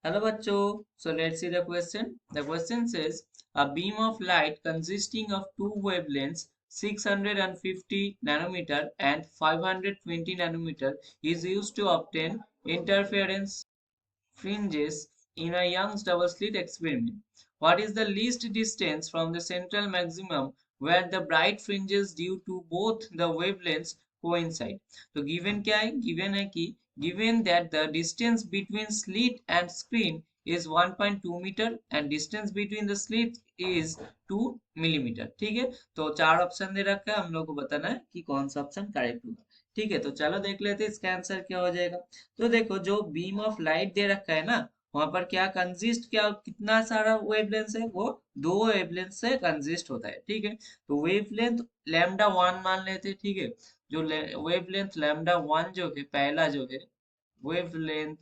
Hello bachcho. So let's see the question. The question says a beam of light consisting of two wavelengths 650 nanometer and 520 nanometer is used to obtain interference fringes in a Young's double slit experiment. What is the least distance from the central maximum where the bright fringes due to both the wavelengths coincide? तो given क्या है? Given है कि given that the distance between slit and screen is 1.2 meter and distance between the slit is 2 millimeter. ठीक है, तो चार option दे रखा है, हम लोग को बताना है कि कौन सा ऑप्शन करेक्ट होगा. ठीक है, तो चलो देख लेते हैं इसका आंसर क्या हो जाएगा. तो देखो जो बीम ऑफ लाइट दे रखा है ना, वहां पर क्या कंसिस्ट, क्या कितना सारा वेवलेंथ है, वो दो वेवलेंथ से कंसिस्ट होता है. ठीक है, तो वेवलेंथ लैम्डा वन मान लेते हैं. ठीक है, जो वेवलेंथ लैम्डा वन जो है, पहला जो है वेवलेंथ,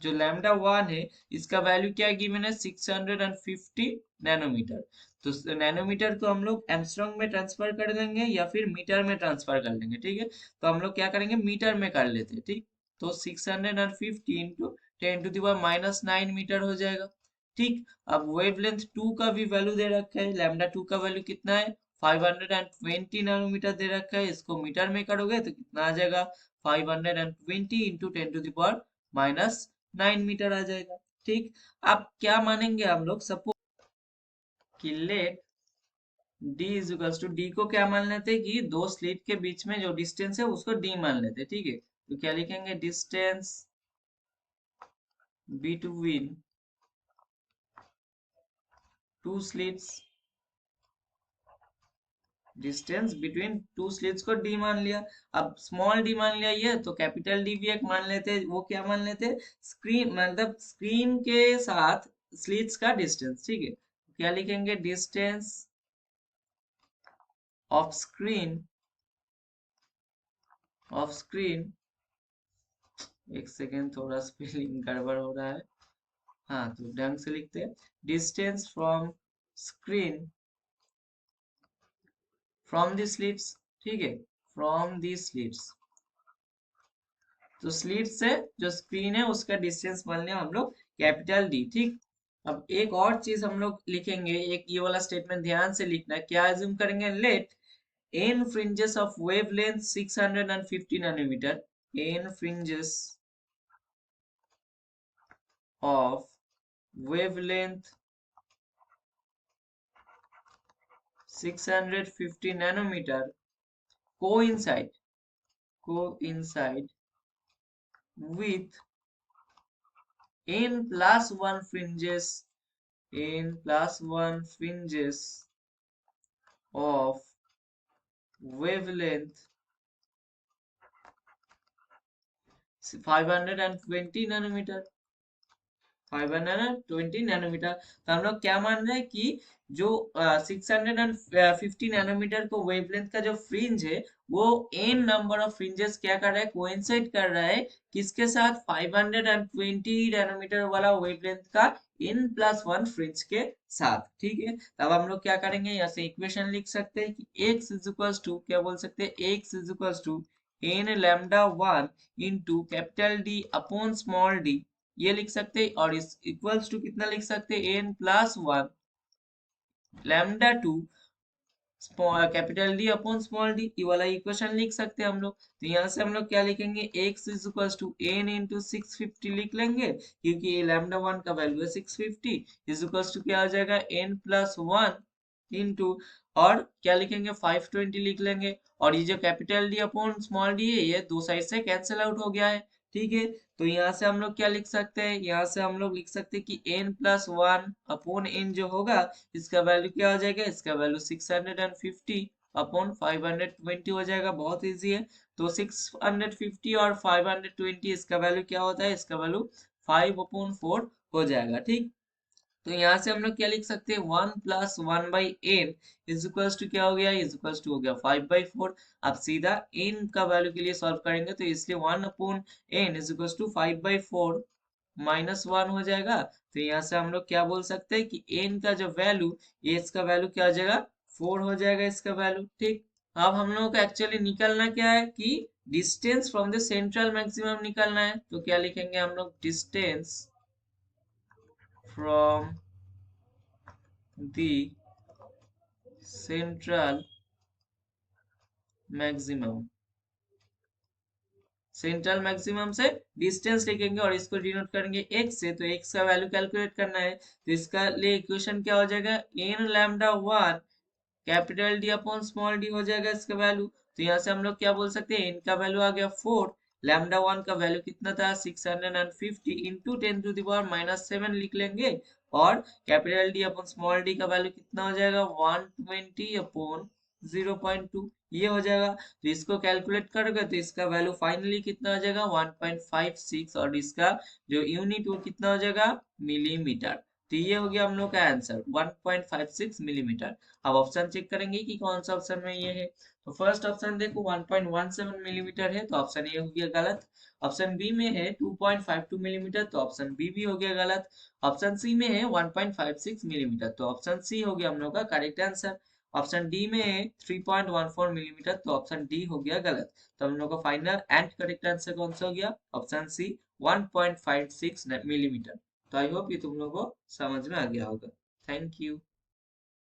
जो लैम्डा वन है, इसका वैल्यू क्या गिवन है 650 नैनोमीटर. तो नैनोमीटर को हम लोग एंगस्ट्रॉम में ट्रांसफर कर देंगे या फिर मीटर में ट्रांसफर कर लेंगे. ठीक है, तो हम लोग क्या करेंगे, मीटर में कर लेते हैं. ठीक, तो 650 इंटू 10⁻⁹ मीटर हो जाएगा. ठीक, अब वेवलेंथ टू का भी वैल्यू दे रखा है, लैम्डा टू का वैल्यू कितना है 520 नैनोमीटर दे रखा है. इसको मीटर में करोगे तो कितना आ जाएगा 520 इंटू 10⁻⁹ मीटर आ जाएगा. ठीक, अब क्या मानेंगे हम लोग, सपोज कि let D is equals to, D को क्या मान लेते हैं कि दो स्लिट के बीच में जो डिस्टेंस है उसको डी मान लेते हैं. ठीक है, तो क्या लिखेंगे, distance between two slits, distance between two slits को डी मान लिया. अब स्मॉल डी मान लिया, ये तो कैपिटल डी भी एक मान लेते हैं. वो क्या मान लेते हैं, स्क्रीन मतलब स्क्रीन के साथ स्लिट्स का डिस्टेंस. ठीक है, तो क्या लिखेंगे, distance of screen, of screen, एक सेकेंड थोड़ा स्पेलिंग गड़बड़ हो रहा है. हाँ, तो ढंग से लिखते हैं, distance from screen, from the slits. ठीक है, फ्रॉम दी स्लिट्स, तो स्लिट से जो स्क्रीन है उसका डिस्टेंस मान लिया हम लोग कैपिटल डी. ठीक, अब एक और चीज हम लोग लिखेंगे, एक ये वाला स्टेटमेंट ध्यान से लिखना है. क्या एज्यूम करेंगे, let N fringes of wavelength 650 nanometer, N fringes of wavelength 650 nanometer coincide with n plus 1 fringes, n plus 1 fringes of wavelength 520 nanometer, 520 nanometer. तो हम लोग क्या मान रहे हैं कि जो 650 नैनोमीटर को वेवलेंथ का जो फ्रिंज है, वो एन नंबर ऑफ फ्रिंजेस क्या कर रहा है, कोइंसाइड कर रहा है किसके साथ, 520 नैनोमीटर वाला वेवलेंथ का एन प्लस वन फ्रिंज के साथ. ठीक है, तब हम लोग क्या करेंगे, यहाँ से इक्वेशन लिख सकते हैं कि x इज इक्वल्स टू, क्या बोल सकते हैं, x is equals to N lambda one into capital D upon small D, ये लिख सकते हैं. और इस इक्वल्स टू कितना लिख सकते हैं, N plus one lambda two capital D upon small D, ये वाला इक्वेशन लिख सकते हैं हम लोग. तो यहाँ से हम लोग क्या लिखेंगे, x is equals to N into 650 लिख लेंगे, क्योंकि ये लैम्डा वन का वैल्यू है 650, इज इक्वल्स टू क्या आ जाएगा, एन प्लस वन इंटू, और क्या लिखेंगे 520 लिख लेंगे. और ये जो capital D upon small D है, ये दो साइड से कैंसिल आउट हो गया है. ठीक है, तो यहाँ से हम लोग क्या लिख सकते हैं, यहाँ से हम लोग लिख सकते हैं कि n plus one upon n जो होगा, इसका वैल्यू क्या हो जाएगा, इसका वैल्यू 650 अपॉन 520 हो जाएगा. बहुत इजी है. तो 650 और 520 इसका वैल्यू क्या होता है, इसका वैल्यू 5/4 हो जाएगा. ठीक, तो यहाँ से हम लोग क्या लिख सकते हैं, 1+1/n इज इक्वल्स टू क्या हो गया, इज इक्वल्स टू हो गया 5/4. अब सीधा n का वैल्यू के लिए सॉल्व करेंगे, तो इसलिए 1/n is equals to 5/4 minus one हो जाएगा. तो यहाँ से हम लोग क्या बोल सकते हैं कि n का जो वैल्यू, इसका वैल्यू क्या हो जाएगा, 4 हो जाएगा इसका वैल्यू. ठीक, अब हम लोगों को एक्चुअली निकलना क्या है कि distance from the central maximum निकालना है, तो क्या लिखेंगे हम लोग, distance from the central maximum, central maximum से डिस्टेंस लिखेंगे और इसको डिनोट करेंगे x से, तो x का वैल्यू कैलकुलेट करना है, तो इसका लिए इक्वेशन क्या हो जाएगा, n lambda 1 capital D upon small D हो जाएगा इसका वैल्यू। तो यहाँ से हम लोग क्या बोल सकते हैं, इनका वैल्यू आ गया 4, लैम्डा 1 का वैल्यू कितना था 650 इंटू 10⁻⁷ लिख लेंगे, और capital D upon small D का वैल्यू कितना हो जाएगा 120 अपॉन 0.2, ये हो जाएगा। तो इसको कैलकुलेट करोगे तो इसका वैल्यू फाइनली कितना हो जाएगा 1.56, और इसका जो यूनिट वो कितना हो जाएगा, मिलीमीटर। तो ये हो गया हम लोग का आंसर 1.56 मिलीमीटर। अब ऑप्शन चेक करेंगे कि कौन सा ऑप्शन में ये है। तो फर्स्ट ऑप्शन देखो 1.17 मिलीमीटर है, तो ऑप्शन ए हो गया गलत। ऑप्शन बी में है 2.52 मिलीमीटर, तो ऑप्शन बी भी हो गया गलत। ऑप्शन सी में है 1.56 मिलीमीटर, तो ऑप्शन सी हो गया हम लोग का करेक्ट आंसर। ऑप्शन डी में है 3.14 मिलीमीटर, तो ऑप्शन डी हो गया गलत। तो हम लोग का फाइनल एंड करेक्ट आंसर कौन सा हो गया, ऑप्शन सी 1.56 मिलीमीटर। तो आई होप ये तुम लोगों को समझ में आ गया होगा। Thank you.